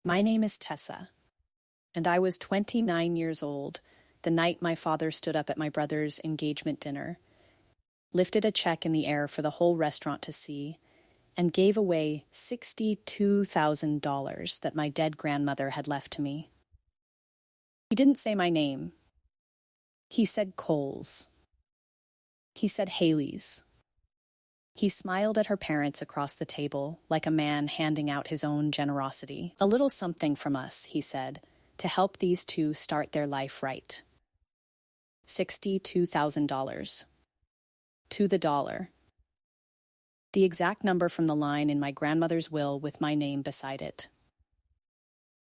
My name is Tessa, and I was 29 years old the night my father stood up at my brother's engagement dinner, lifted a check in the air for the whole restaurant to see, and gave away $62,000 that my dead grandmother had left to me. He didn't say my name. He said Cole's. He said Haley's. He smiled at her parents across the table, like a man handing out his own generosity. A little something from us, he said, to help these two start their life right. $62,000. To the dollar. The exact number from the line in my grandmother's will with my name beside it.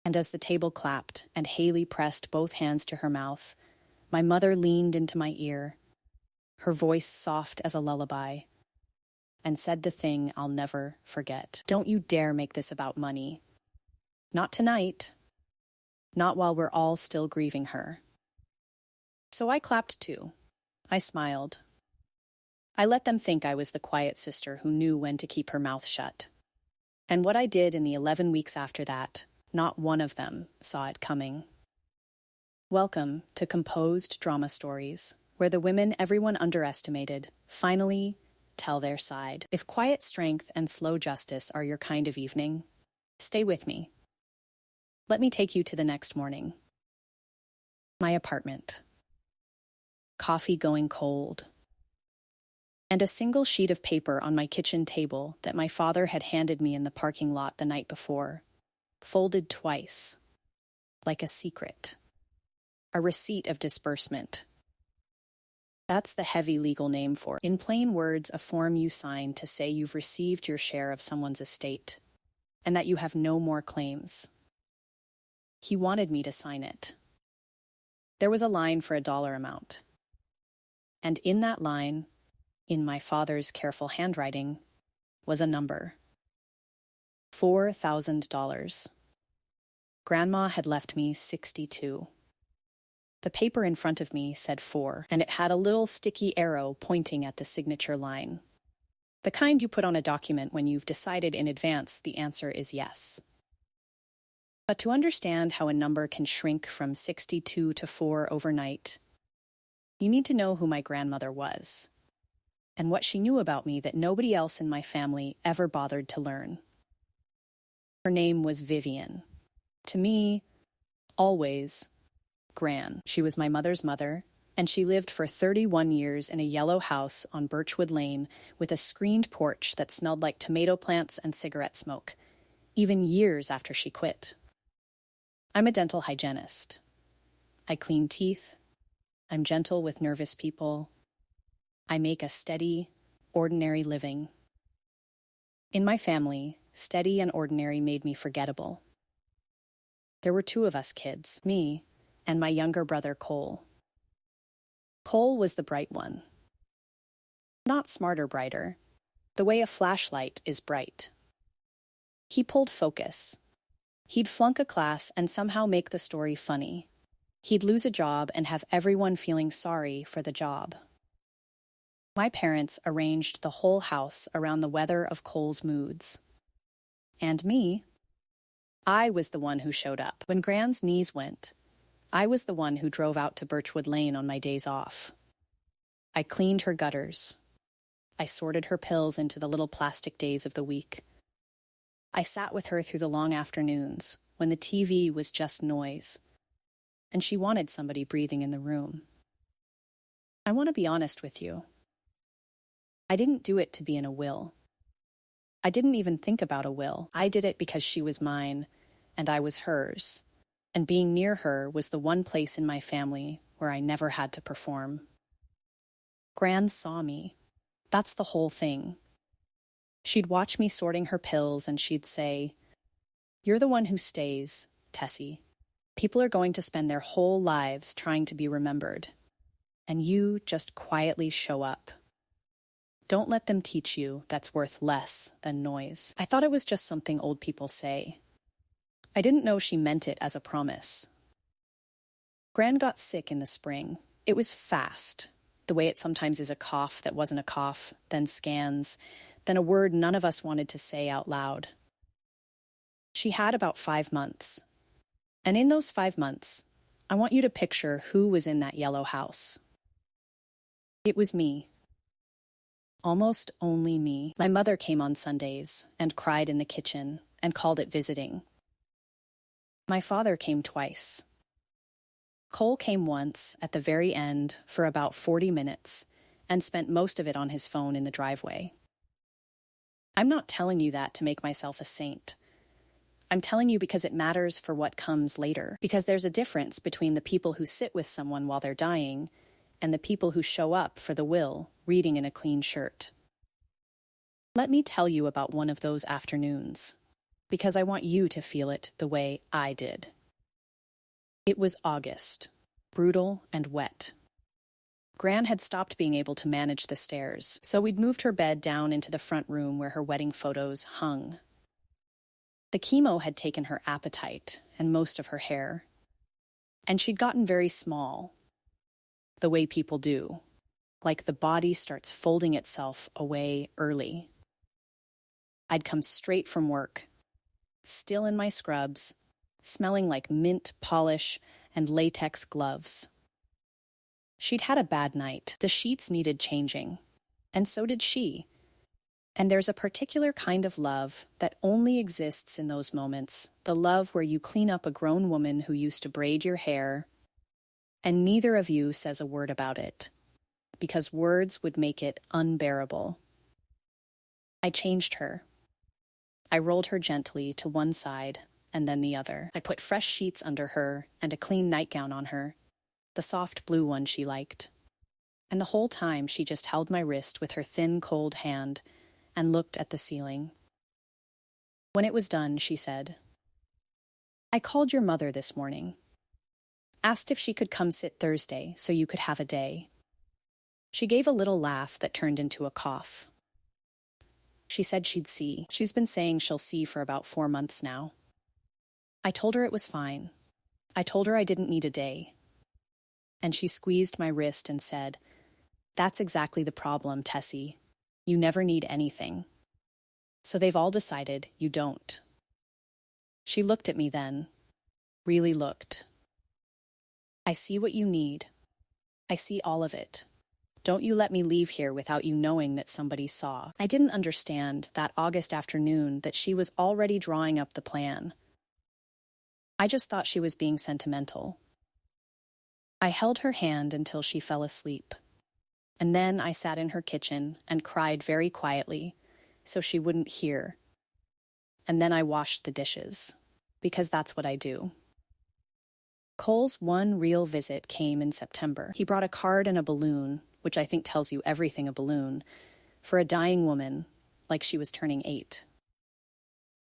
And as the table clapped and Haley pressed both hands to her mouth, my mother leaned into my ear, her voice soft as a lullaby, and said the thing I'll never forget. Don't you dare make this about money. Not tonight. Not while we're all still grieving her. So I clapped too. I smiled. I let them think I was the quiet sister who knew when to keep her mouth shut. And what I did in the 11 weeks after that, not one of them saw it coming. Welcome to Composed Drama Stories, where the women everyone underestimated finally tell their side. If quiet strength and slow justice are your kind of evening, stay with me. Let me take you to the next morning. My apartment. Coffee going cold. And a single sheet of paper on my kitchen table that my father had handed me in the parking lot the night before, folded twice, like a secret. A receipt of disbursement. That's the heavy legal name for it. In plain words, a form you sign to say you've received your share of someone's estate, and that you have no more claims. He wanted me to sign it. There was a line for a dollar amount. And in that line, in my father's careful handwriting, was a number. $4,000. Grandma had left me 62. The paper in front of me said 4, and it had a little sticky arrow pointing at the signature line. The kind you put on a document when you've decided in advance the answer is yes. But to understand how a number can shrink from 62 to 4 overnight, you need to know who my grandmother was, and what she knew about me that nobody else in my family ever bothered to learn. Her name was Vivian. To me, always, Gran. She was my mother's mother, and she lived for 31 years in a yellow house on Birchwood Lane with a screened porch that smelled like tomato plants and cigarette smoke, even years after she quit. I'm a dental hygienist. I clean teeth. I'm gentle with nervous people. I make a steady, ordinary living. In my family, steady and ordinary made me forgettable. There were 2 of us kids, me and my younger brother Cole. Cole was the bright one. Not smarter brighter, the way a flashlight is bright. He pulled focus. He'd flunk a class and somehow make the story funny. He'd lose a job and have everyone feeling sorry for the job. My parents arranged the whole house around the weather of Cole's moods. And me, I was the one who showed up. When Gran's knees went, I was the one who drove out to Birchwood Lane on my days off. I cleaned her gutters. I sorted her pills into the little plastic days of the week. I sat with her through the long afternoons when the TV was just noise, and she wanted somebody breathing in the room. I want to be honest with you. I didn't do it to be in a will. I didn't even think about a will. I did it because she was mine, and I was hers. And being near her was the one place in my family where I never had to perform. Gran saw me. That's the whole thing. She'd watch me sorting her pills and she'd say, "You're the one who stays, Tessie. People are going to spend their whole lives trying to be remembered. And you just quietly show up. Don't let them teach you that's worth less than noise." I thought it was just something old people say. I didn't know she meant it as a promise. Gran got sick in the spring. It was fast, the way it sometimes is, a cough that wasn't a cough, then scans, then a word none of us wanted to say out loud. She had about 5 months. And in those 5 months, I want you to picture who was in that yellow house. It was me. Almost only me. My mother came on Sundays and cried in the kitchen and called it visiting. My father came twice. Cole came once at the very end for about 40 minutes and spent most of it on his phone in the driveway. I'm not telling you that to make myself a saint. I'm telling you because it matters for what comes later, because there's a difference between the people who sit with someone while they're dying and the people who show up for the will, reading in a clean shirt. Let me tell you about one of those afternoons, because I want you to feel it the way I did. It was August, brutal and wet. Gran had stopped being able to manage the stairs, so we'd moved her bed down into the front room where her wedding photos hung. The chemo had taken her appetite and most of her hair, and she'd gotten very small, the way people do, like the body starts folding itself away early. I'd come straight from work, still in my scrubs, smelling like mint polish and latex gloves. She'd had a bad night. The sheets needed changing, and so did she. And there's a particular kind of love that only exists in those moments, the love where you clean up a grown woman who used to braid your hair, and neither of you says a word about it, because words would make it unbearable. I changed her. I rolled her gently to one side and then the other. I put fresh sheets under her and a clean nightgown on her, the soft blue one she liked. And the whole time she just held my wrist with her thin, cold hand and looked at the ceiling. When it was done, she said, "I called your mother this morning. Asked if she could come sit Thursday so you could have a day." She gave a little laugh that turned into a cough. She said she'd see. She's been saying she'll see for about 4 months now. I told her it was fine. I told her I didn't need a day. And she squeezed my wrist and said, "That's exactly the problem, Tessie. You never need anything. So they've all decided you don't." She looked at me then, really looked. "I see what you need. I see all of it. Don't you let me leave here without you knowing that somebody saw." I didn't understand that August afternoon that she was already drawing up the plan. I just thought she was being sentimental. I held her hand until she fell asleep, and then I sat in her kitchen and cried very quietly so she wouldn't hear. And then I washed the dishes, because that's what I do. Cole's one real visit came in September. He brought a card and a balloon, which I think tells you everything a balloon, for a dying woman, like she was turning 8.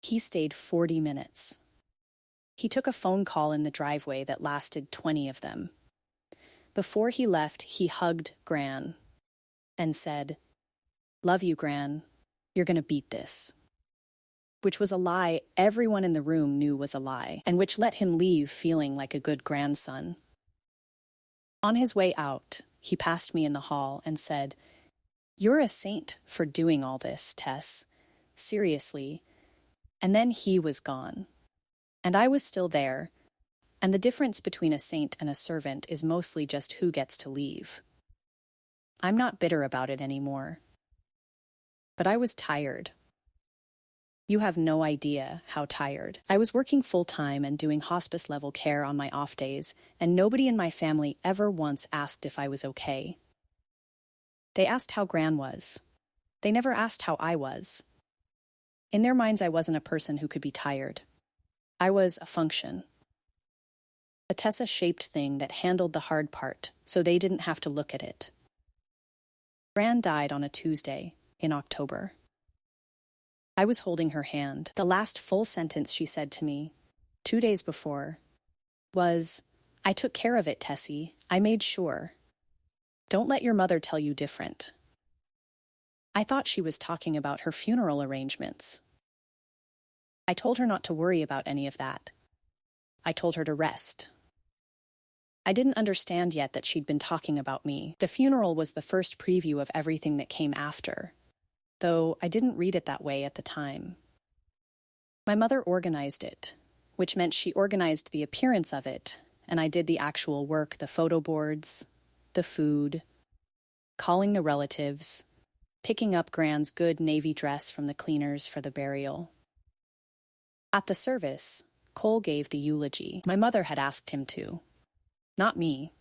He stayed 40 minutes. He took a phone call in the driveway that lasted 20 of them. Before he left, he hugged Gran and said, "Love you, Gran. You're going to beat this." Which was a lie everyone in the room knew was a lie, and which let him leave feeling like a good grandson. On his way out, he passed me in the hall and said, "You're a saint for doing all this, Tess. Seriously." And then he was gone. And I was still there, and the difference between a saint and a servant is mostly just who gets to leave. I'm not bitter about it anymore. But I was tired. You have no idea how tired. I was working full-time and doing hospice-level care on my off days, and nobody in my family ever once asked if I was okay. They asked how Gran was. They never asked how I was. In their minds, I wasn't a person who could be tired. I was a function. A Tessa-shaped thing that handled the hard part, so they didn't have to look at it. Gran died on a Tuesday in October. I was holding her hand. The last full sentence she said to me, 2 days before, was, "I took care of it, Tessie. I made sure. Don't let your mother tell you different." I thought she was talking about her funeral arrangements. I told her not to worry about any of that. I told her to rest. I didn't understand yet that she'd been talking about me. The funeral was the first preview of everything that came after, though I didn't read it that way at the time. My mother organized it, which meant she organized the appearance of it, and I did the actual work, the photo boards, the food, calling the relatives, picking up Gran's good navy dress from the cleaners for the burial. At the service, Cole gave the eulogy. My mother had asked him to, not me,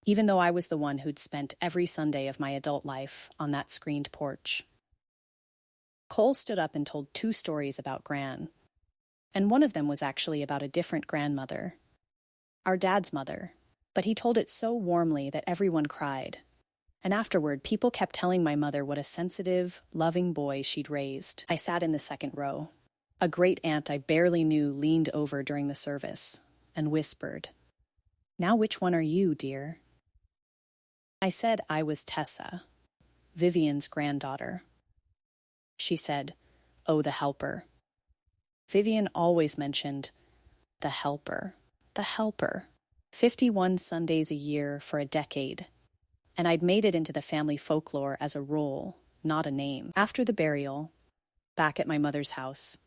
even though I was the one who'd spent every Sunday of my adult life on that screened porch. Cole stood up and told 2 stories about Gran, and one of them was actually about a different grandmother, our dad's mother, but he told it so warmly that everyone cried. And afterward, people kept telling my mother what a sensitive, loving boy she'd raised. I sat in the second row. A great aunt I barely knew leaned over during the service and whispered, "Now which one are you, dear?" I said I was Tessa, Vivian's granddaughter. She said, "Oh, the helper." Vivian always mentioned the helper, the helper. 51 Sundays a year for a decade, and I'd made it into the family folklore as a role, not a name. After the burial, back at my mother's house,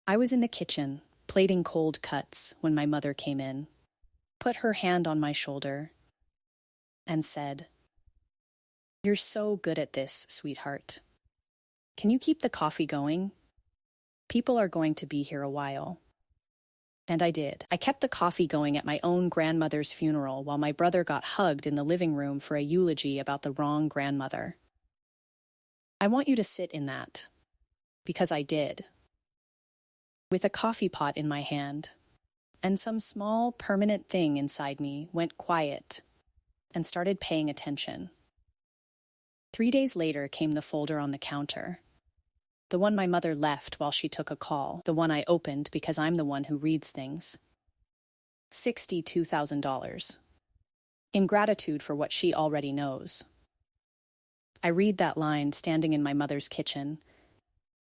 I was in the kitchen, plating cold cuts when my mother came in, put her hand on my shoulder, and said, "You're so good at this, sweetheart. Can you keep the coffee going? People are going to be here a while." And I did. I kept the coffee going at my own grandmother's funeral while my brother got hugged in the living room for a eulogy about the wrong grandmother. I want you to sit in that, because I did. With a coffee pot in my hand, and some small, permanent thing inside me went quiet and started paying attention. 3 days later came the folder on the counter. The one my mother left while she took a call, the one I opened because I'm the one who reads things. $62,000. In gratitude for what she already knows. I read that line standing in my mother's kitchen,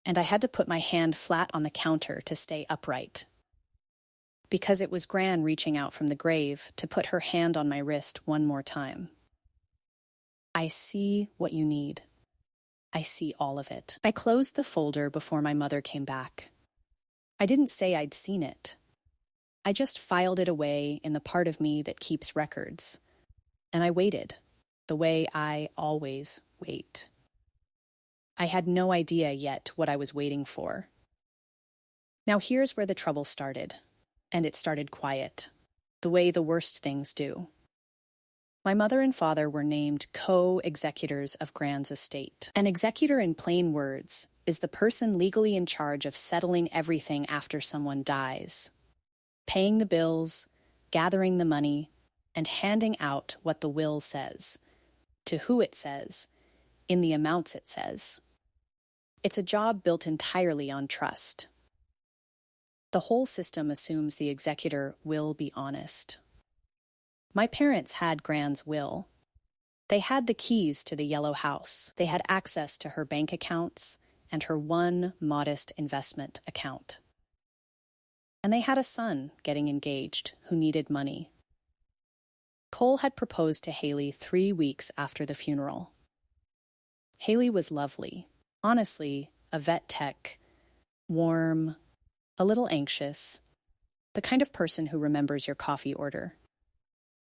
and I had to put my hand flat on the counter to stay upright. Because it was Gran reaching out from the grave to put her hand on my wrist one more time. I see what you need. I see all of it. I closed the folder before my mother came back. I didn't say I'd seen it. I just filed it away in the part of me that keeps records. And I waited, the way I always wait. I had no idea yet what I was waiting for. Now here's where the trouble started, and it started quiet, the way the worst things do. My mother and father were named co-executors of Gran's estate. An executor, in plain words, is the person legally in charge of settling everything after someone dies, paying the bills, gathering the money, and handing out what the will says, to who it says, in the amounts it says. It's a job built entirely on trust. The whole system assumes the executor will be honest. My parents had Gran's will. They had the keys to the yellow house. They had access to her bank accounts and her one modest investment account. And they had a son getting engaged who needed money. Cole had proposed to Haley 3 weeks after the funeral. Haley was lovely, honestly, a vet tech, warm, a little anxious, the kind of person who remembers your coffee order.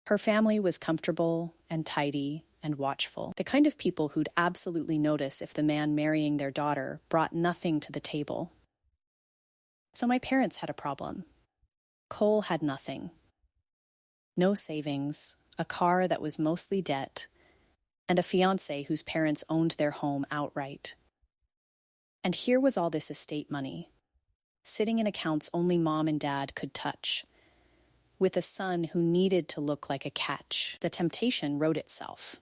Her family was comfortable and tidy and watchful, the kind of people who'd absolutely notice if the man marrying their daughter brought nothing to the table. So my parents had a problem. Cole had nothing. No savings, a car that was mostly debt, and a fiancé whose parents owned their home outright. And here was all this estate money, sitting in accounts only mom and dad could touch, with a son who needed to look like a catch. The temptation wrote itself.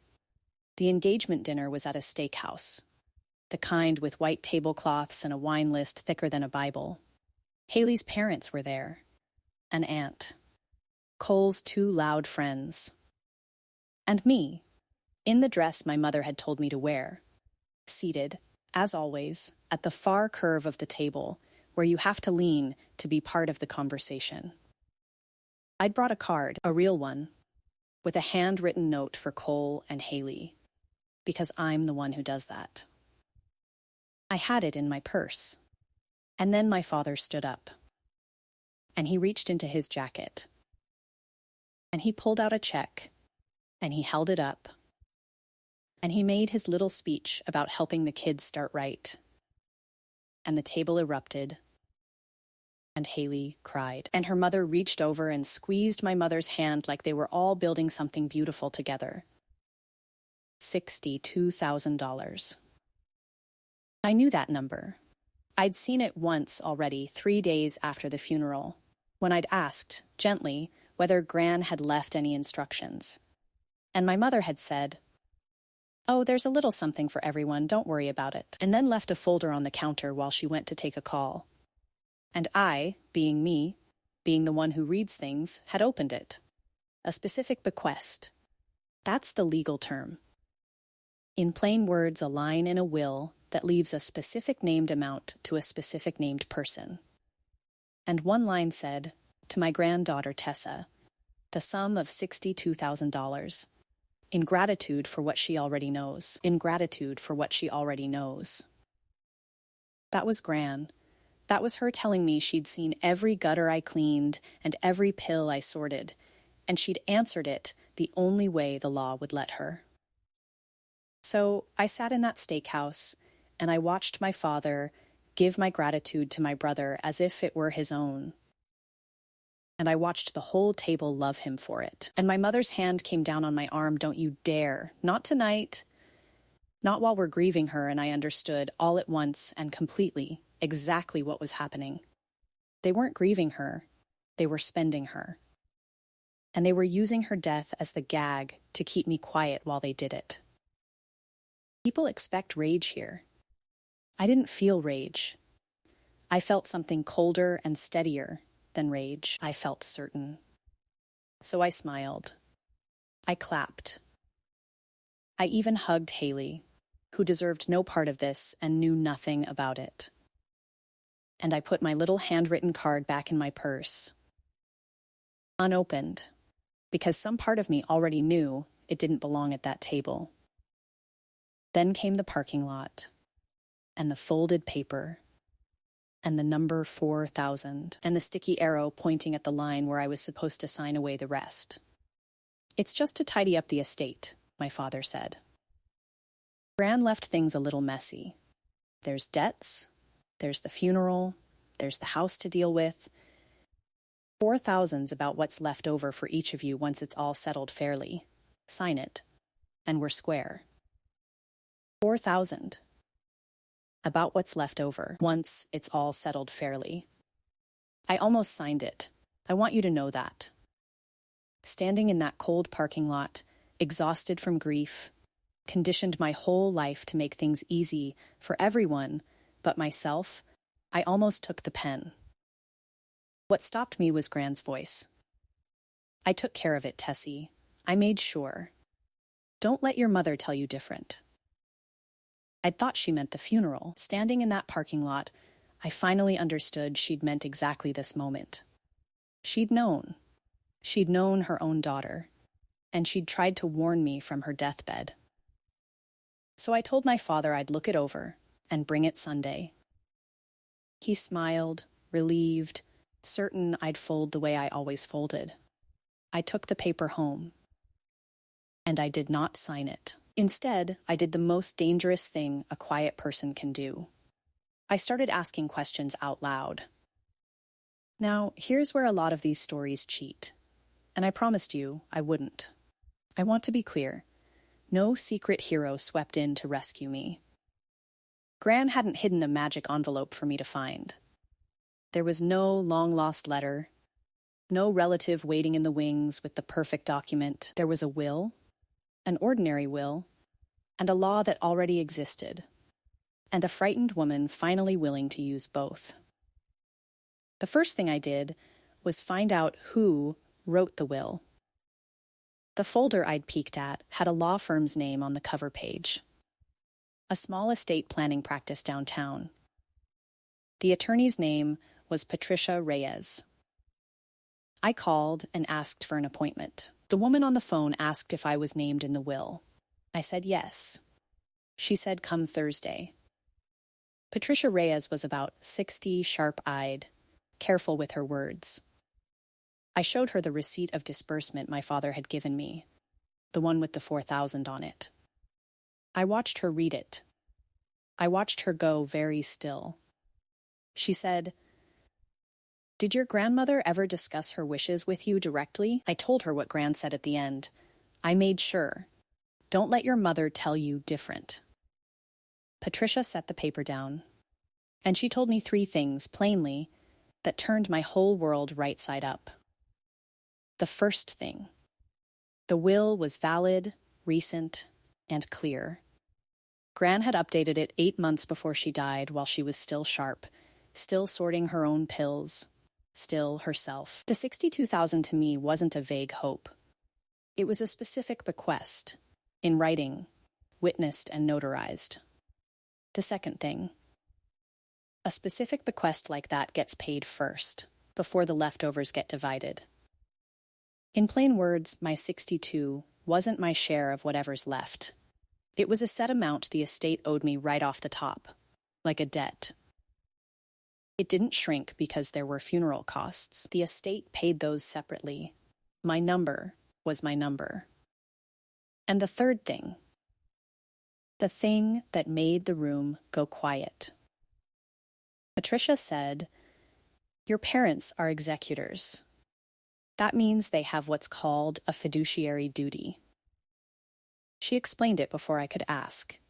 The engagement dinner was at a steakhouse, the kind with white tablecloths and a wine list thicker than a Bible. Haley's parents were there, an aunt, Cole's 2 loud friends, and me, in the dress my mother had told me to wear, seated, as always, at the far curve of the table where you have to lean to be part of the conversation. I'd brought a card, a real one, with a handwritten note for Cole and Haley, because I'm the one who does that. I had it in my purse. And then my father stood up, and he reached into his jacket, and he pulled out a check, and he held it up, and he made his little speech about helping the kids start right. And the table erupted, and Haley cried. And her mother reached over and squeezed my mother's hand like they were all building something beautiful together. $62,000. I knew that number. I'd seen it once already, 3 days after the funeral, when I'd asked, gently, whether Gran had left any instructions. And my mother had said, "Oh, there's a little something for everyone, don't worry about it," and then left a folder on the counter while she went to take a call. And I, being me, being the one who reads things, had opened it. A specific bequest. That's the legal term. In plain words, a line in a will that leaves a specific named amount to a specific named person. And one line said, "To my granddaughter Tessa, the sum of $62,000. In gratitude for what she already knows. In gratitude for what she already knows." That was Gran. That was her telling me she'd seen every gutter I cleaned and every pill I sorted, and she'd answered it the only way the law would let her. So I sat in that steakhouse, and I watched my father give my gratitude to my brother as if it were his own. And I watched the whole table love him for it. And my mother's hand came down on my arm. "Don't you dare. Not tonight. Not while we're grieving her." And I understood all at once and completely exactly what was happening. They weren't grieving her. They were spending her. And they were using her death as the gag to keep me quiet while they did it. People expect rage here. I didn't feel rage. I felt something colder and steadier than rage. I felt certain. So I smiled. I clapped. I even hugged Haley, who deserved no part of this and knew nothing about it. And I put my little handwritten card back in my purse, unopened, because some part of me already knew it didn't belong at that table. Then came the parking lot, and the folded paper, and the number 4,000, and the sticky arrow pointing at the line where I was supposed to sign away the rest. "It's just to tidy up the estate," my father said. Gran left things a little messy. There's debts, there's the funeral, there's the house to deal with. 4,000's about what's left over for each of you once it's all settled fairly. Sign it, and we're square. 4,000. About what's left over, once it's all settled fairly. I almost signed it. I want you to know that. Standing in that cold parking lot, exhausted from grief, conditioned my whole life to make things easy for everyone but myself, I almost took the pen. What stopped me was Gran's voice. "I took care of it, Tessie. I made sure. Don't let your mother tell you different." I'd thought she meant the funeral. Standing in that parking lot, I finally understood she'd meant exactly this moment. She'd known. She'd known her own daughter, and she'd tried to warn me from her deathbed. So I told my father I'd look it over and bring it Sunday. He smiled, relieved, certain I'd fold the way I always folded. I took the paper home, and I did not sign it. Instead, I did the most dangerous thing a quiet person can do. I started asking questions out loud. Now, here's where a lot of these stories cheat, and I promised you I wouldn't. I want to be clear. No secret hero swept in to rescue me. Gran hadn't hidden a magic envelope for me to find. There was no long-lost letter, no relative waiting in the wings with the perfect document. There was a will, an ordinary will, and a law that already existed, and a frightened woman finally willing to use both. The first thing I did was find out who wrote the will. The folder I'd peeked at had a law firm's name on the cover page. A small estate planning practice downtown. The attorney's name was Patricia Reyes. I called and asked for an appointment. The woman on the phone asked if I was named in the will. I said yes. She said come Thursday. Patricia Reyes was about 60, sharp-eyed, careful with her words. I showed her the receipt of disbursement my father had given me, the one with the 4,000 on it. I watched her read it. I watched her go very still. She said, "Did your grandmother ever discuss her wishes with you directly?" I told her what Gran said at the end. I made sure. Don't let your mother tell you different. Patricia set the paper down, and she told me 3 things, plainly, that turned my whole world right side up. The first thing. The will was valid, recent, and clear. Gran had updated it 8 months before she died while she was still sharp, still sorting her own pills, still herself. The 62,000 to me wasn't a vague hope. It was a specific bequest, in writing, witnessed and notarized. The second thing. A specific bequest like that gets paid first, before the leftovers get divided. In plain words, my 62 wasn't my share of whatever's left. It was a set amount the estate owed me right off the top, like a debt. It didn't shrink because there were funeral costs. The estate paid those separately. My number was my number. And the third thing. The thing that made the room go quiet. Patricia said, "Your parents are executors. That means they have what's called a fiduciary duty." She explained it before I could ask.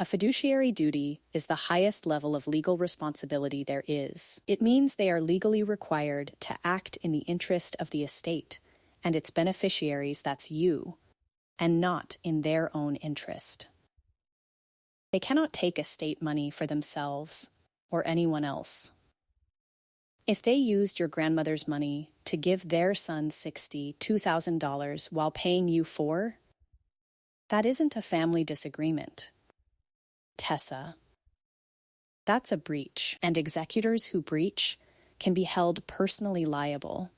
A fiduciary duty is the highest level of legal responsibility there is. It means they are legally required to act in the interest of the estate and its beneficiaries, that's you, and not in their own interest. They cannot take estate money for themselves or anyone else. If they used your grandmother's money to give their son $62,000 while paying you $4,000, that isn't a family disagreement. Tessa. That's a breach, and executors who breach can be held personally liable.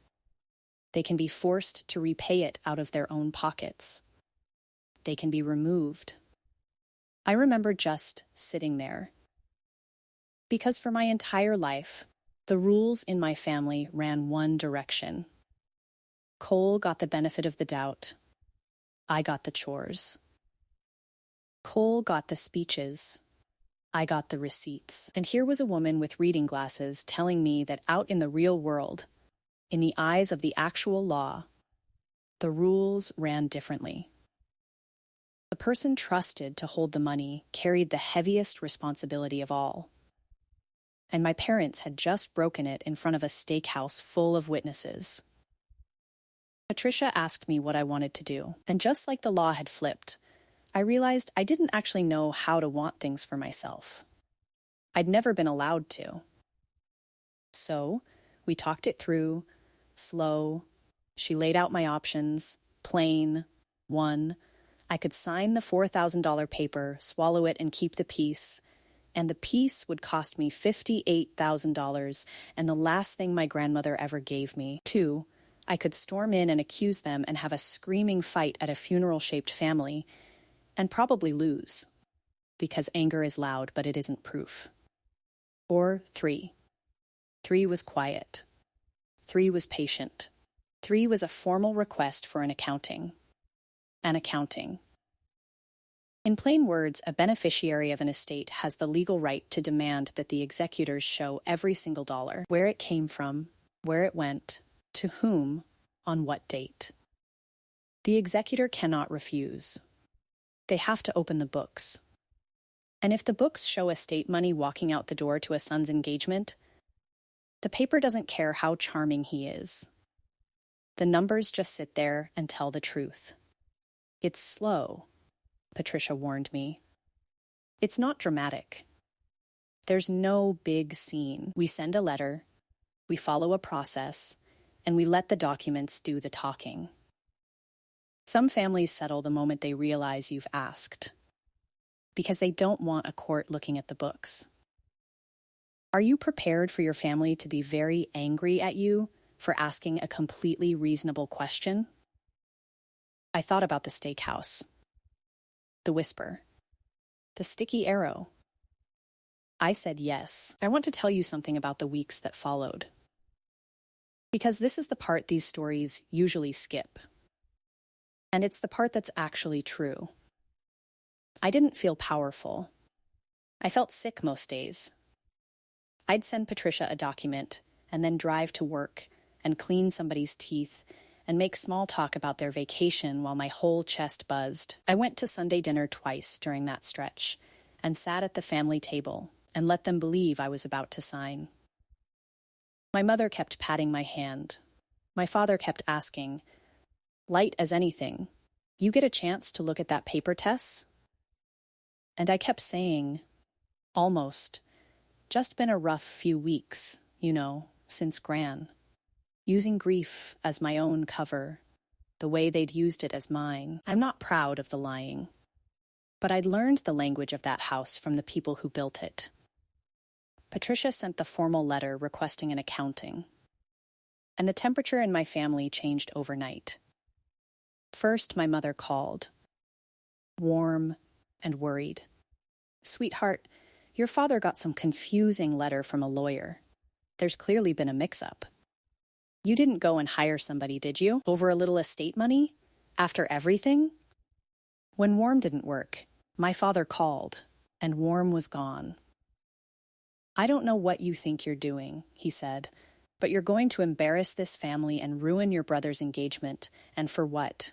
They can be forced to repay it out of their own pockets. They can be removed. I remember just sitting there. Because for my entire life, the rules in my family ran one direction. Cole got the benefit of the doubt. I got the chores. Cole got the speeches. I got the receipts. And here was a woman with reading glasses telling me that out in the real world, in the eyes of the actual law, the rules ran differently. The person trusted to hold the money carried the heaviest responsibility of all. And my parents had just broken it in front of a steakhouse full of witnesses. Patricia asked me what I wanted to do, and just like the law had flipped, I realized I didn't actually know how to want things for myself. I'd never been allowed to. So, we talked it through, slow. She laid out my options, plain, 1. I could sign the $4,000 paper, swallow it and keep the peace, and the peace would cost me $58,000 and the last thing my grandmother ever gave me. 2. I could storm in and accuse them and have a screaming fight at a funeral-shaped family, and probably lose, because anger is loud, but it isn't proof. Or 3. 3 was quiet. 3 was patient. 3 was a formal request for an accounting. An accounting. In plain words, a beneficiary of an estate has the legal right to demand that the executors show every single dollar, where it came from, where it went, to whom, on what date. The executor cannot refuse. They have to open the books. And if the books show estate money walking out the door to a son's engagement, the paper doesn't care how charming he is. The numbers just sit there and tell the truth. It's slow, Patricia warned me. It's not dramatic. There's no big scene. We send a letter, we follow a process, and we let the documents do the talking. Some families settle the moment they realize you've asked, because they don't want a court looking at the books. Are you prepared for your family to be very angry at you for asking a completely reasonable question? I thought about the steakhouse, the whisper, the sticky arrow. I said yes. I want to tell you something about the weeks that followed. Because this is the part these stories usually skip. And it's the part that's actually true. I didn't feel powerful. I felt sick most days. I'd send Patricia a document and then drive to work and clean somebody's teeth and make small talk about their vacation while my whole chest buzzed. I went to Sunday dinner twice during that stretch and sat at the family table and let them believe I was about to sign. My mother kept patting my hand. My father kept asking, "Light as anything, you get a chance to look at that paper, Tess?" And I kept saying, "Almost. Just been a rough few weeks, since Gran." Using grief as my own cover, the way they'd used it as mine. I'm not proud of the lying, but I'd learned the language of that house from the people who built it. Patricia sent the formal letter requesting an accounting, and the temperature in my family changed overnight. First, my mother called, warm and worried. "Sweetheart, your father got some confusing letter from a lawyer. There's clearly been a mix-up. You didn't go and hire somebody, did you? Over a little estate money? After everything?" When Warm didn't work, my father called, and Warm was gone. "I don't know what you think you're doing," he said, "but you're going to embarrass this family and ruin your brother's engagement, and for what?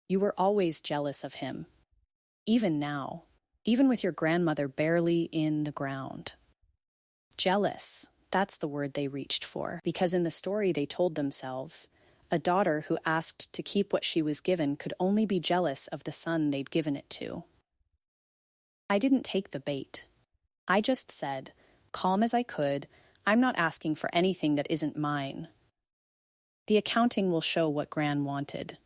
You were always jealous of him. Even now, even with your grandmother barely in the ground." Jealous, that's the word they reached for, because in the story they told themselves, a daughter who asked to keep what she was given could only be jealous of the son they'd given it to. I didn't take the bait. I just said, calm as I could, "I'm not asking for anything that isn't mine. The accounting will show what Gran wanted.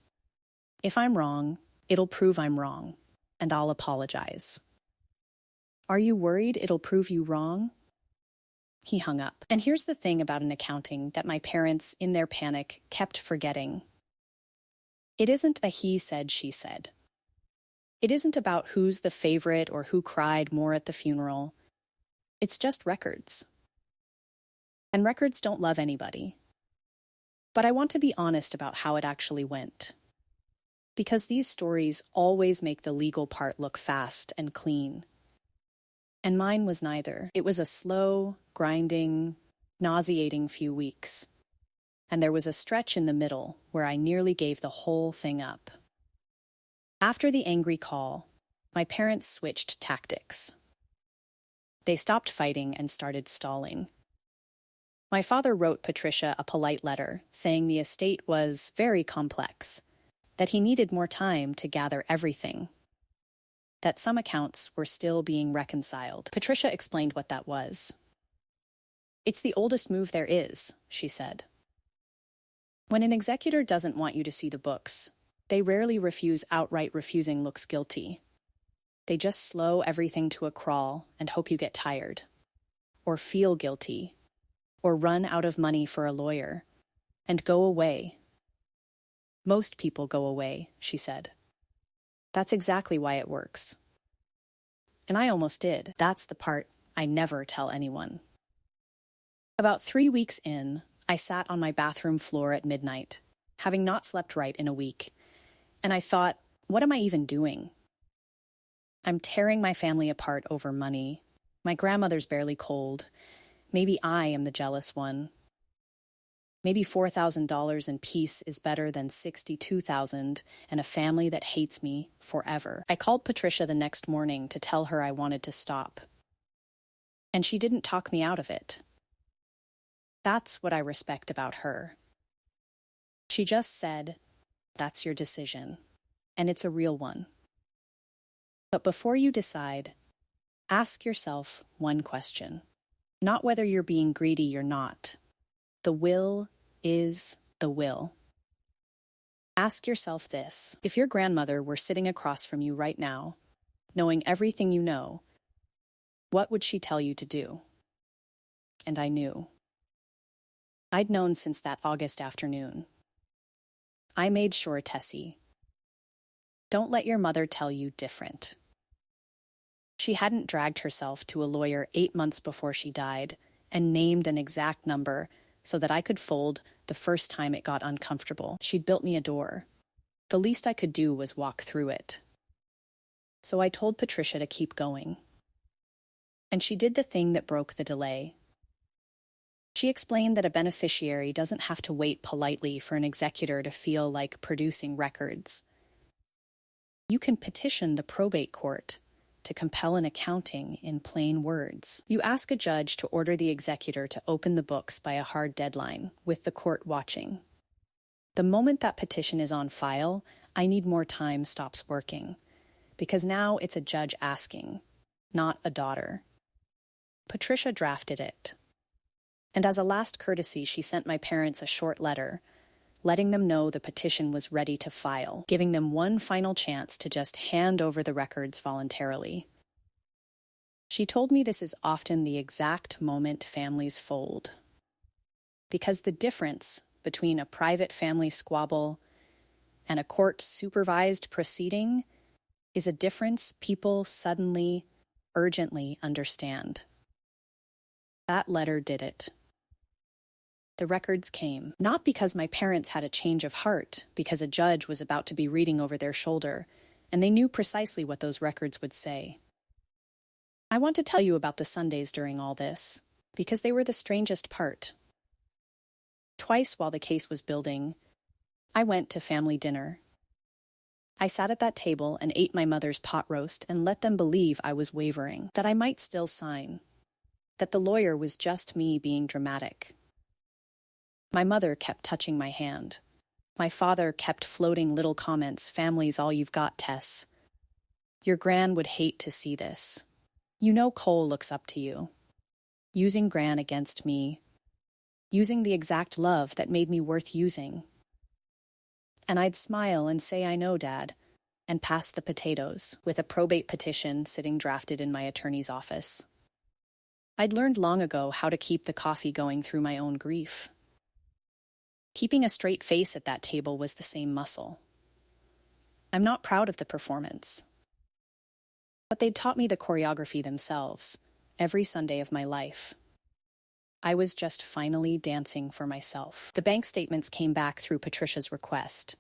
If I'm wrong, it'll prove I'm wrong, and I'll apologize." "Are you worried it'll prove you wrong?" He hung up. And here's the thing about an accounting that my parents, in their panic, kept forgetting. It isn't a he said, she said. It isn't about who's the favorite or who cried more at the funeral. It's just records. And records don't love anybody. But I want to be honest about how it actually went. Because these stories always make the legal part look fast and clean. And mine was neither. It was a slow, grinding, nauseating few weeks. And there was a stretch in the middle where I nearly gave the whole thing up. After the angry call, my parents switched tactics. They stopped fighting and started stalling. My father wrote Patricia a polite letter saying the estate was very complex, that he needed more time to gather everything, that some accounts were still being reconciled. Patricia explained what that was. "It's the oldest move there is," she said. When an executor doesn't want you to see the books, they rarely refuse. Outright refusing looks guilty. They just slow everything to a crawl and hope you get tired, or feel guilty, or run out of money for a lawyer, and go away. "Most people go away," she said. "That's exactly why it works." And I almost did. That's the part I never tell anyone. About 3 weeks in, I sat on my bathroom floor at midnight, having not slept right in a week, and I thought, what am I even doing? I'm tearing my family apart over money. My grandmother's barely cold. Maybe I am the jealous one. Maybe $4,000 in peace is better than $62,000 and a family that hates me forever. I called Patricia the next morning to tell her I wanted to stop. And she didn't talk me out of it. That's what I respect about her. She just said, "That's your decision, and it's a real one. But before you decide, ask yourself one question. Not whether you're being greedy or not. The will is the will. Ask yourself this. If your grandmother were sitting across from you right now, knowing everything you know, what would she tell you to do?" And I knew. I'd known since that August afternoon. I made sure, Tessie, don't let your mother tell you different. She hadn't dragged herself to a lawyer 8 months before she died and named an exact number so that I could fold the first time it got uncomfortable. She'd built me a door. The least I could do was walk through it. So I told Patricia to keep going. And she did the thing that broke the delay. She explained that a beneficiary doesn't have to wait politely for an executor to feel like producing records. You can petition the probate court to compel an accounting in plain words. You ask a judge to order the executor to open the books by a hard deadline, with the court watching. The moment that petition is on file, I Need More Time stops working, because now it's a judge asking, not a daughter. Patricia drafted it. And as a last courtesy, she sent my parents a short letter, letting them know the petition was ready to file, giving them one final chance to just hand over the records voluntarily. She told me this is often the exact moment families fold. Because the difference between a private family squabble and a court-supervised proceeding is a difference people suddenly, urgently understand. That letter did it. The records came, not because my parents had a change of heart, because a judge was about to be reading over their shoulder, and they knew precisely what those records would say. I want to tell you about the Sundays during all this, because they were the strangest part. Twice while the case was building, I went to family dinner. I sat at that table and ate my mother's pot roast and let them believe I was wavering, that I might still sign, that the lawyer was just me being dramatic. My mother kept touching my hand. My father kept floating little comments, "Family's all you've got, Tess. Your Gran would hate to see this. You know Cole looks up to you." Using Gran against me. Using the exact love that made me worth using. And I'd smile and say, "I know, Dad," and pass the potatoes, with a probate petition sitting drafted in my attorney's office. I'd learned long ago how to keep the coffee going through my own grief. Keeping a straight face at that table was the same muscle. I'm not proud of the performance. But they'd taught me the choreography themselves, every Sunday of my life. I was just finally dancing for myself. The bank statements came back through Patricia's request,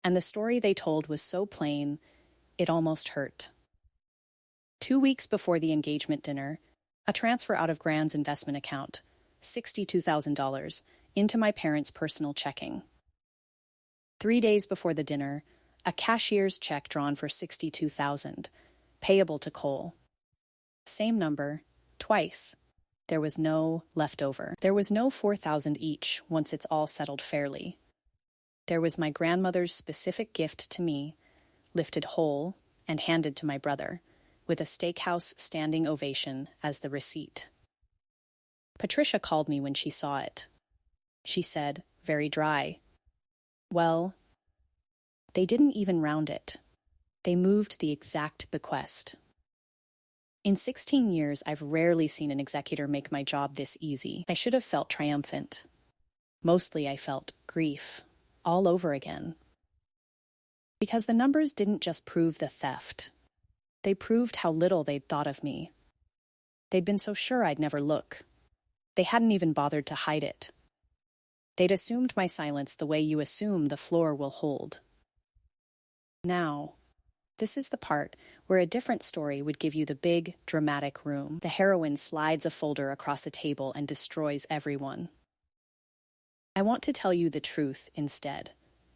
and the story they told was so plain, it almost hurt. 2 weeks before the engagement dinner, a transfer out of Gran's investment account, $62,000, into my parents' personal checking. 3 days before the dinner, a cashier's check drawn for $62,000, payable to Cole. Same number, twice. There was no leftover. There was no $4,000 each once it's all settled fairly. There was my grandmother's specific gift to me, lifted whole and handed to my brother, with a steakhouse standing ovation as the receipt. Patricia called me when she saw it. She said, very dry, "Well, they didn't even round it. They moved the exact bequest." In 16 years, I've rarely seen an executor make my job this easy. I should have felt triumphant. Mostly I felt grief, all over again. Because the numbers didn't just prove the theft. They proved how little they'd thought of me. They'd been so sure I'd never look. They hadn't even bothered to hide it. They'd assumed my silence the way you assume the floor will hold. Now, this is the part where a different story would give you the big, dramatic room. The heroine slides a folder across a table and destroys everyone. I want to tell you the truth instead,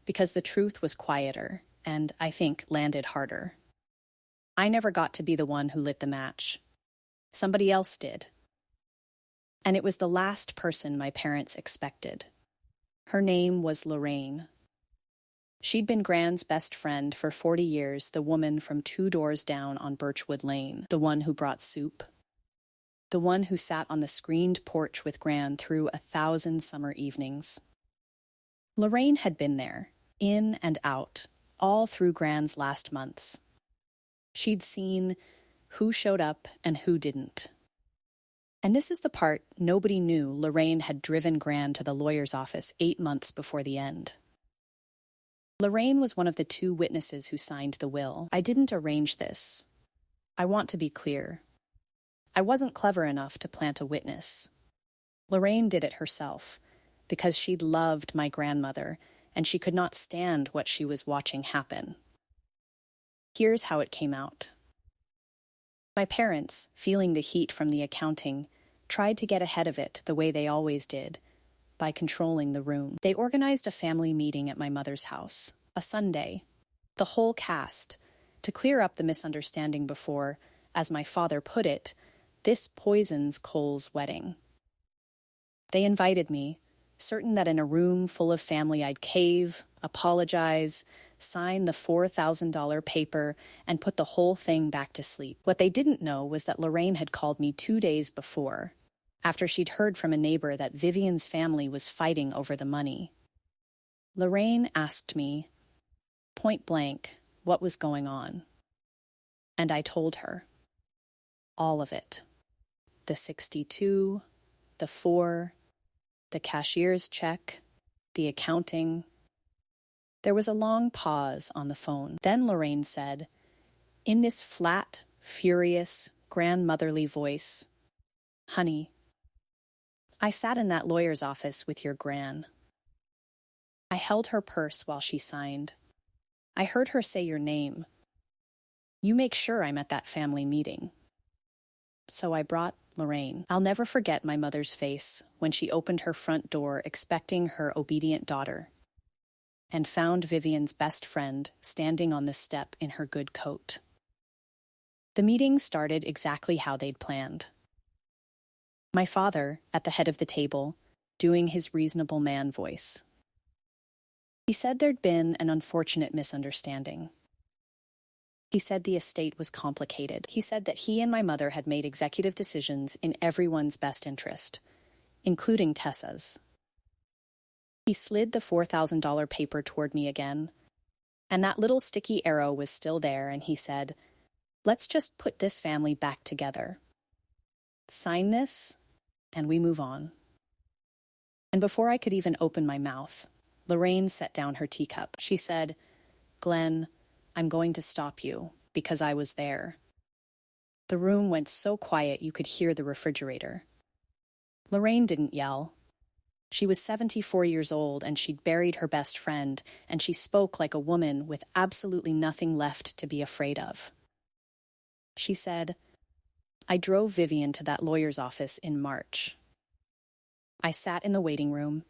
because the truth was quieter and, I think, landed harder. I never got to be the one who lit the match. Somebody else did. And it was the last person my parents expected. Her name was Lorraine. She'd been Gran's best friend for 40 years, the woman from 2 doors down on Birchwood Lane, the one who brought soup, the one who sat on the screened porch with Gran through 1,000 summer evenings. Lorraine had been there, in and out, all through Gran's last months. She'd seen who showed up and who didn't. And this is the part nobody knew. Lorraine had driven Gran to the lawyer's office 8 months before the end. Lorraine was one of the 2 witnesses who signed the will. I didn't arrange this. I want to be clear. I wasn't clever enough to plant a witness. Lorraine did it herself, because she loved my grandmother, and she could not stand what she was watching happen. Here's how it came out. My parents, feeling the heat from the accounting, tried to get ahead of it the way they always did, by controlling the room. They organized a family meeting at my mother's house, a Sunday, the whole cast, to clear up the misunderstanding before, as my father put it, this poisons Cole's wedding. They invited me, certain that in a room full of family I'd cave, apologize, sign the $4,000 paper, and put the whole thing back to sleep. What they didn't know was that Lorraine had called me 2 days before, after she'd heard from a neighbor that Vivian's family was fighting over the money. Lorraine asked me, point blank, what was going on. And I told her. All of it. The 62, the 4, the cashier's check, the accounting. There was a long pause on the phone. Then Lorraine said, in this flat, furious, grandmotherly voice, honey, I sat in that lawyer's office with your Gran. I held her purse while she signed. I heard her say your name. You make sure I'm at that family meeting. So I brought Lorraine. I'll never forget my mother's face when she opened her front door expecting her obedient daughter and found Vivian's best friend standing on the step in her good coat. The meeting started exactly how they'd planned. My father, at the head of the table, doing his reasonable man voice. He said there'd been an unfortunate misunderstanding. He said the estate was complicated. He said that he and my mother had made executive decisions in everyone's best interest, including Tessa's. He slid the $4,000 paper toward me again, and that little sticky arrow was still there, and he said, let's just put this family back together. Sign this, and we move on. And before I could even open my mouth, Lorraine set down her teacup. She said, Glenn, I'm going to stop you, because I was there. The room went so quiet you could hear the refrigerator. Lorraine didn't yell. She was 74 years old, and she'd buried her best friend, and she spoke like a woman with absolutely nothing left to be afraid of. She said, I drove Vivian to that lawyer's office in March. I sat in the waiting room,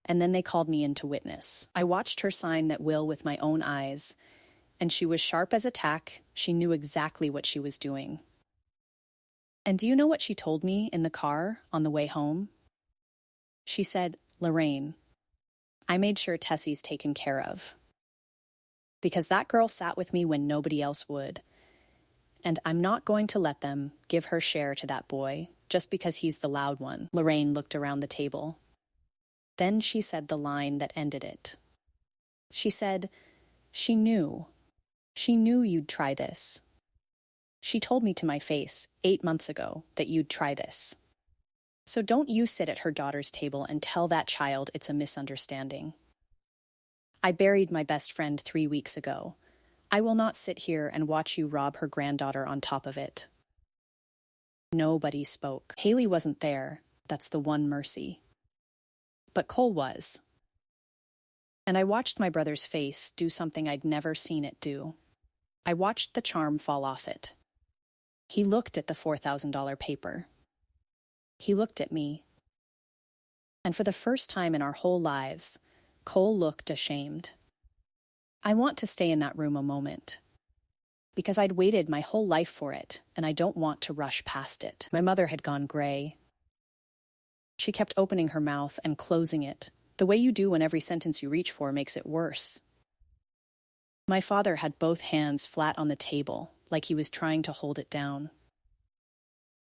and then they called me in to witness. I watched her sign that will with my own eyes, and she was sharp as a tack. She knew exactly what she was doing. And do you know what she told me in the car on the way home? She said, Lorraine, I made sure Tessie's taken care of. Because that girl sat with me when nobody else would. And I'm not going to let them give her share to that boy just because he's the loud one. Lorraine looked around the table. Then she said the line that ended it. She said, she knew. She knew you'd try this. She told me to my face 8 months ago that you'd try this. So don't you sit at her daughter's table and tell that child it's a misunderstanding. I buried my best friend 3 weeks ago. I will not sit here and watch you rob her granddaughter on top of it. Nobody spoke. Haley wasn't there. That's the one mercy. But Cole was. And I watched my brother's face do something I'd never seen it do. I watched the charm fall off it. He looked at the $4,000 paper. He looked at me. And for the first time in our whole lives, Cole looked ashamed. I want to stay in that room a moment, because I'd waited my whole life for it, and I don't want to rush past it. My mother had gone gray. She kept opening her mouth and closing it, the way you do when every sentence you reach for makes it worse. My father had both hands flat on the table, like he was trying to hold it down.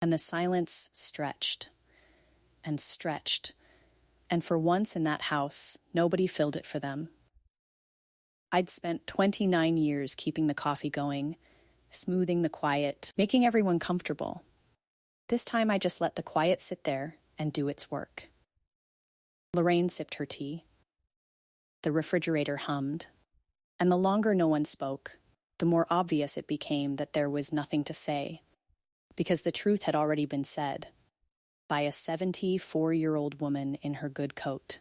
And the silence stretched, and for once in that house, nobody filled it for them. I'd spent 29 years keeping the coffee going, smoothing the quiet, making everyone comfortable. This time I just let the quiet sit there and do its work. Lorraine sipped her tea. The refrigerator hummed, and the longer no one spoke, the more obvious it became that there was nothing to say, because the truth had already been said by a 74-year-old woman in her good coat.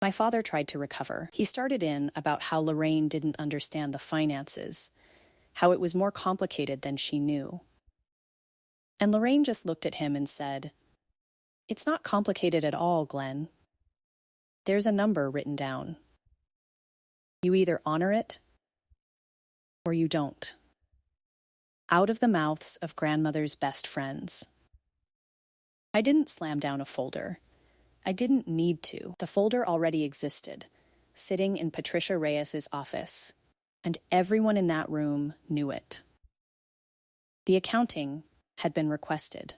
My father tried to recover. He started in about how Lorraine didn't understand the finances, how it was more complicated than she knew. And Lorraine just looked at him and said, "It's not complicated at all, Glenn. There's a number written down. You either honor it or you don't." Out of the mouths of grandmother's best friends. I didn't slam down a folder. I didn't need to. The folder already existed, sitting in Patricia Reyes's office, and everyone in that room knew it. The accounting had been requested.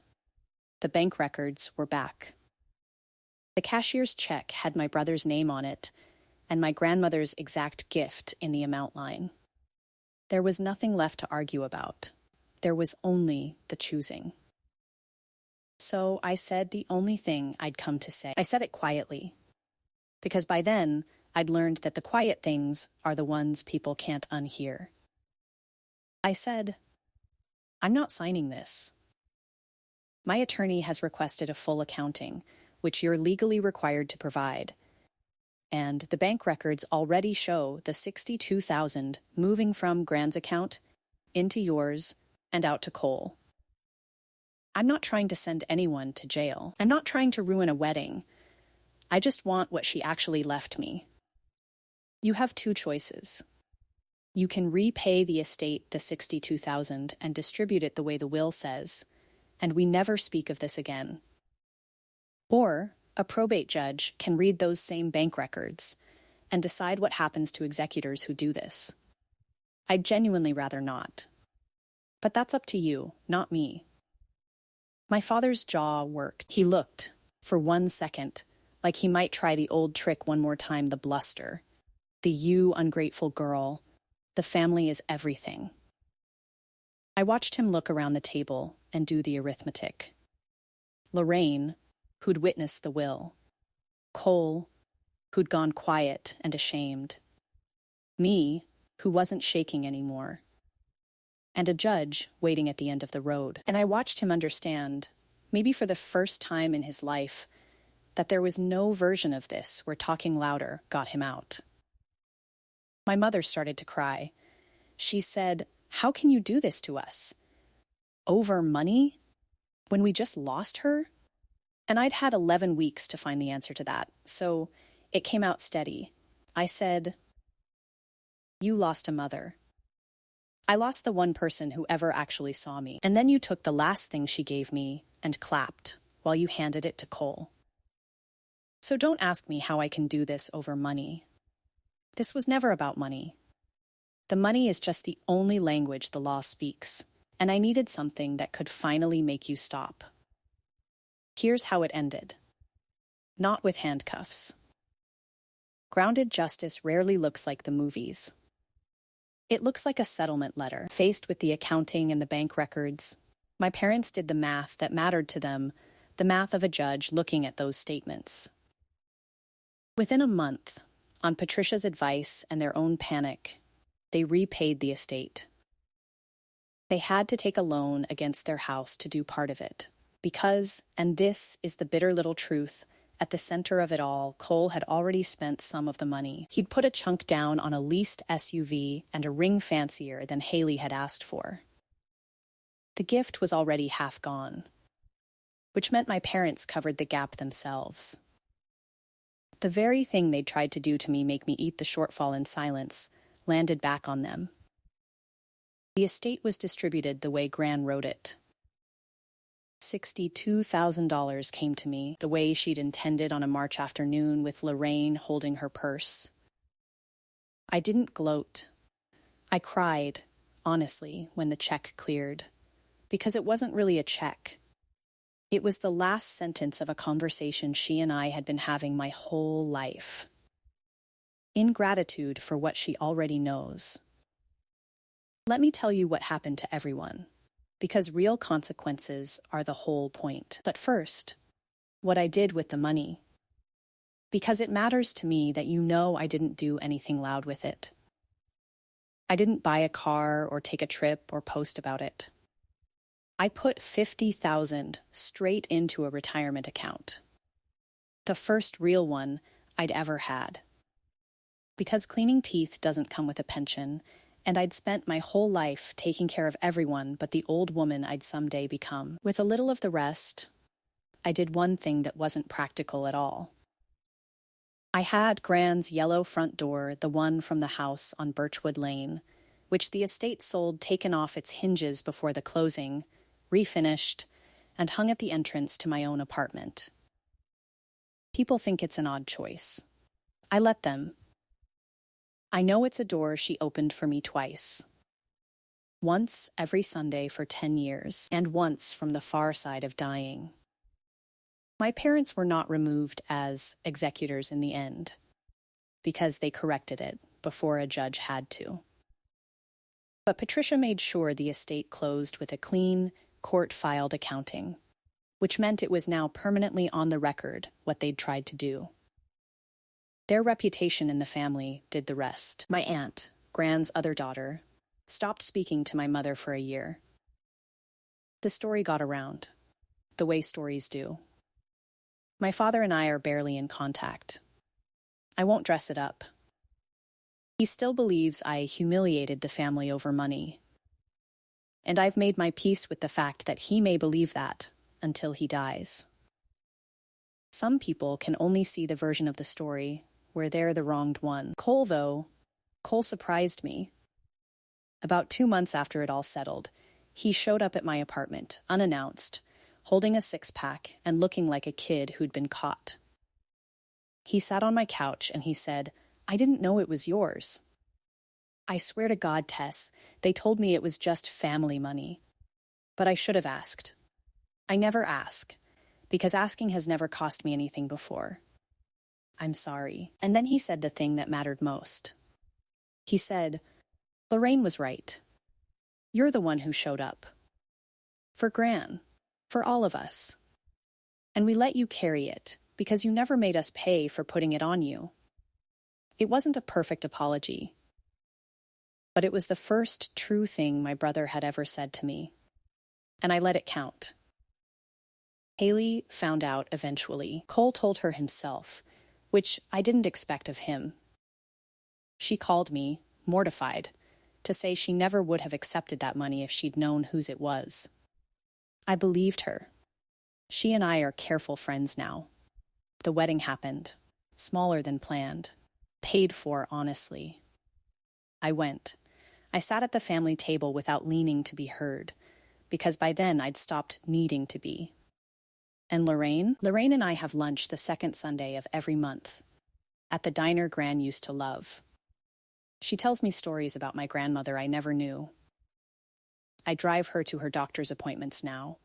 The bank records were back. The cashier's check had my brother's name on it, and my grandmother's exact gift in the amount line. There was nothing left to argue about. There was only the choosing. So I said the only thing I'd come to say. I said it quietly, because by then I'd learned that the quiet things are the ones people can't unhear. I said, "I'm not signing this. My attorney has requested a full accounting, which you're legally required to provide, and the bank records already show the $62,000 moving from Gran's account into yours and out to Cole. I'm not trying to send anyone to jail. I'm not trying to ruin a wedding. I just want what she actually left me. You have two choices. You can repay the estate the $62,000 and distribute it the way the will says, and we never speak of this again. Or a probate judge can read those same bank records and decide what happens to executors who do this. I'd genuinely rather not. But that's up to you, not me." My father's jaw worked. He looked, for 1 second, like he might try the old trick one more time, the bluster. The "you ungrateful girl, the family is everything." I watched him look around the table and do the arithmetic. Lorraine, who'd witnessed the will. Cole, who'd gone quiet and ashamed. Me, who wasn't shaking anymore. And a judge waiting at the end of the road. And I watched him understand, maybe for the first time in his life, that there was no version of this where talking louder got him out. My mother started to cry. She said, "How can you do this to us? Over money? When we just lost her?" And I'd had 11 weeks to find the answer to that, so it came out steady. I said, "You lost a mother. I lost the one person who ever actually saw me. And then you took the last thing she gave me and clapped while you handed it to Cole. So don't ask me how I can do this over money. This was never about money. The money is just the only language the law speaks, and I needed something that could finally make you stop." Here's how it ended. Not with handcuffs. Grounded justice rarely looks like the movies. It looks like a settlement letter, faced with the accounting and the bank records. My parents did the math that mattered to them, the math of a judge looking at those statements. Within a month, on Patricia's advice and their own panic, they repaid the estate. They had to take a loan against their house to do part of it, because, and this is the bitter little truth, at the center of it all, Cole had already spent some of the money. He'd put a chunk down on a leased SUV and a ring fancier than Haley had asked for. The gift was already half gone, which meant my parents covered the gap themselves. The very thing they'd tried to do to me, make me eat the shortfall in silence, landed back on them. The estate was distributed the way Gran wrote it. $62,000 came to me, the way she'd intended on a March afternoon with Lorraine holding her purse. I didn't gloat. I cried, honestly, when the check cleared, because it wasn't really a check. It was the last sentence of a conversation she and I had been having my whole life. In gratitude for what she already knows. Let me tell you what happened to everyone, because real consequences are the whole point. But first, what I did with the money. Because it matters to me that you know I didn't do anything loud with it. I didn't buy a car or take a trip or post about it. I put 50,000 straight into a retirement account. The first real one I'd ever had. Because cleaning teeth doesn't come with a pension, and I'd spent my whole life taking care of everyone but the old woman I'd someday become. With a little of the rest, I did one thing that wasn't practical at all. I had Gran's yellow front door, the one from the house on Birchwood Lane, which the estate sold, taken off its hinges before the closing, refinished, and hung at the entrance to my own apartment. People think it's an odd choice. I let them. I know it's a door she opened for me twice. Once every Sunday for 10 years, and once from the far side of dying. My parents were not removed as executors in the end, because they corrected it before a judge had to. But Patricia made sure the estate closed with a clean, court-filed accounting, which meant it was now permanently on the record what they'd tried to do. Their reputation in the family did the rest. My aunt, Gran's other daughter, stopped speaking to my mother for a year. The story got around, the way stories do. My father and I are barely in contact. I won't dress it up. He still believes I humiliated the family over money. And I've made my peace with the fact that he may believe that until he dies. Some people can only see the version of the story where they're the wronged one. Cole surprised me. About 2 months after it all settled, he showed up at my apartment, unannounced, holding a six-pack and looking like a kid who'd been caught. He sat on my couch and he said, "I didn't know it was yours." I swear to God, Tess, they told me it was just family money. But I should have asked. I never ask, because asking has never cost me anything before. I'm sorry. And then he said the thing that mattered most. He said, "Lorraine was right. You're the one who showed up. For Gran. For all of us. And we let you carry it, because you never made us pay for putting it on you." It wasn't a perfect apology, but it was the first true thing my brother had ever said to me, and I let it count. Haley found out eventually. Cole told her himself, which I didn't expect of him. She called me, mortified, to say she never would have accepted that money if she'd known whose it was. I believed her. She and I are careful friends now. The wedding happened, smaller than planned, paid for honestly. I went. I sat at the family table without leaning to be heard, because by then I'd stopped needing to be. And Lorraine and I have lunch the second Sunday of every month, at the diner Gran used to love. She tells me stories about my grandmother I never knew. I drive her to her doctor's appointments now.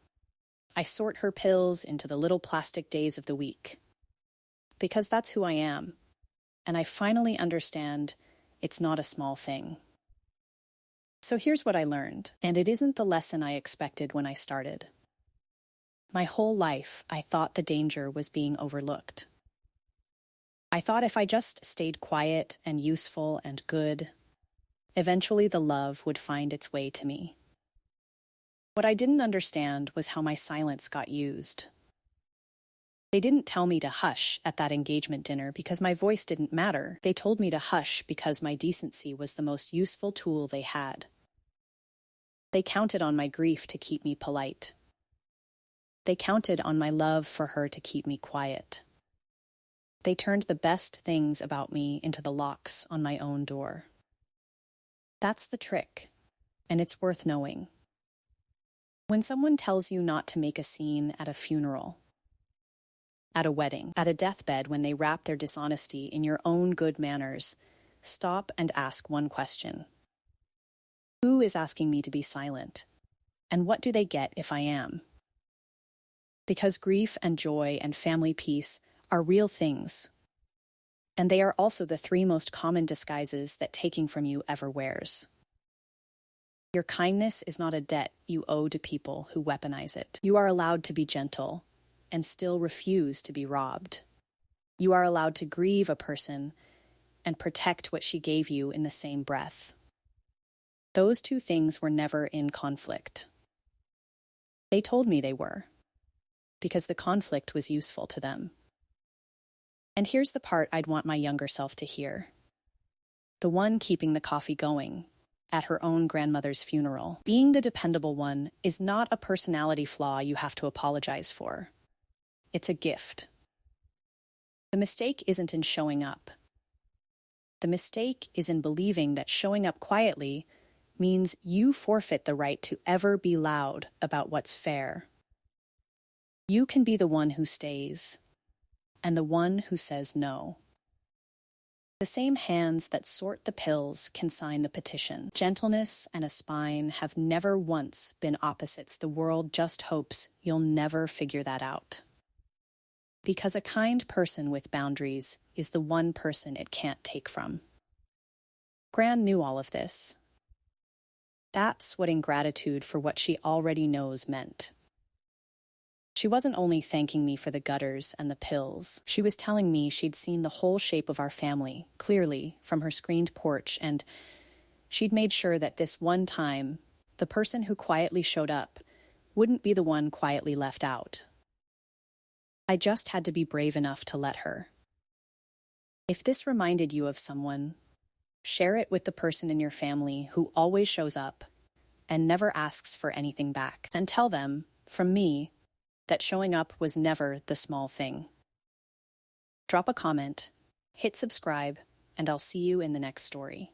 I sort her pills into the little plastic days of the week. Because that's who I am, and I finally understand it's not a small thing. So here's what I learned, and it isn't the lesson I expected when I started. My whole life, I thought the danger was being overlooked. I thought if I just stayed quiet and useful and good, eventually the love would find its way to me. What I didn't understand was how my silence got used. They didn't tell me to hush at that engagement dinner because my voice didn't matter. They told me to hush because my decency was the most useful tool they had. They counted on my grief to keep me polite. They counted on my love for her to keep me quiet. They turned the best things about me into the locks on my own door. That's the trick, and it's worth knowing. When someone tells you not to make a scene at a funeral, at a wedding, at a deathbed, when they wrap their dishonesty in your own good manners, stop and ask one question. Who is asking me to be silent? And what do they get if I am? Because grief and joy and family peace are real things. And they are also the 3 most common disguises that taking from you ever wears. Your kindness is not a debt you owe to people who weaponize it. You are allowed to be gentle and still refuse to be robbed. You are allowed to grieve a person and protect what she gave you in the same breath. Those two things were never in conflict. They told me they were, because the conflict was useful to them. And here's the part I'd want my younger self to hear. The one keeping the coffee going at her own grandmother's funeral. Being the dependable one is not a personality flaw you have to apologize for. It's a gift. The mistake isn't in showing up. The mistake is in believing that showing up quietly means you forfeit the right to ever be loud about what's fair. You can be the one who stays, and the one who says no. The same hands that sort the pills can sign the petition. Gentleness and a spine have never once been opposites. The world just hopes you'll never figure that out. Because a kind person with boundaries is the one person it can't take from. Gran knew all of this. That's what ingratitude for what she already knows meant. She wasn't only thanking me for the gutters and the pills. She was telling me she'd seen the whole shape of our family, clearly, from her screened porch, and she'd made sure that this one time, the person who quietly showed up wouldn't be the one quietly left out. I just had to be brave enough to let her. If this reminded you of someone, share it with the person in your family who always shows up and never asks for anything back. And tell them, from me, that showing up was never the small thing. Drop a comment, hit subscribe, and I'll see you in the next story.